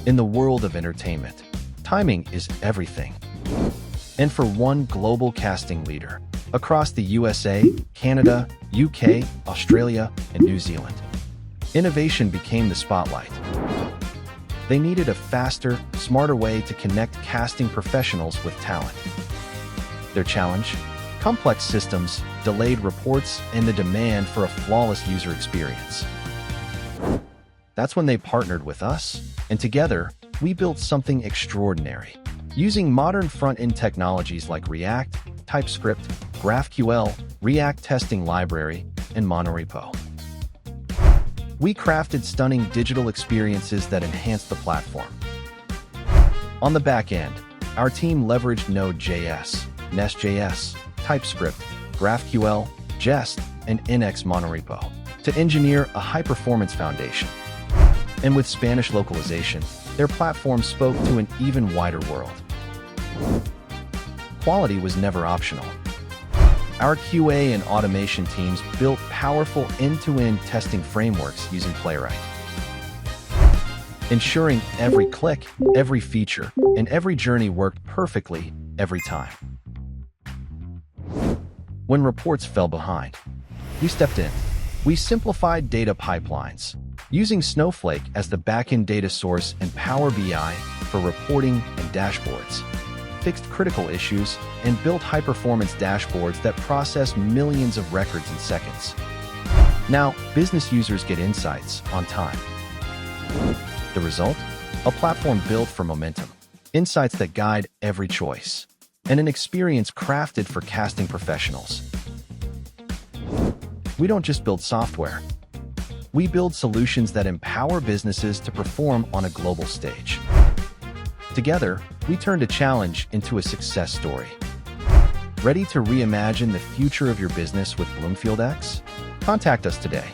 In the world of entertainment, timing is everything. And for one global casting leader, across the USA, Canada, UK, Australia, and New Zealand, innovation became the spotlight. They needed a faster, smarter way to connect casting professionals with talent. Their challenge? Complex systems, delayed reports, and the demand for a flawless user experience. That's when they partnered with us, and together, we built something extraordinary. Using modern front-end technologies like React, TypeScript, GraphQL, React Testing Library, and monorepo. We crafted stunning digital experiences that enhance the platform. On the back end, our team leveraged Node.js, Nest.js, TypeScript, GraphQL, Jest, and NX monorepo to engineer a high-performance foundation. And with Spanish localization, their platform spoke to an even wider world. Quality was never optional. Our QA and automation teams built powerful end-to-end testing frameworks using Playwright, ensuring every click, every feature, and every journey worked perfectly every time. When reports fell behind, we stepped in. We simplified data pipelines, using Snowflake as the backend data source and Power BI for reporting and dashboards, fixed critical issues, and built high-performance dashboards that process millions of records in seconds. Now, business users get insights on time. The result? A platform built for momentum, insights that guide every choice, and an experience crafted for casting professionals. We don't just build software. We build solutions that empower businesses to perform on a global stage. Together, we turned a challenge into a success story. Ready to reimagine the future of your business with Bloomfieldx? Contact us today.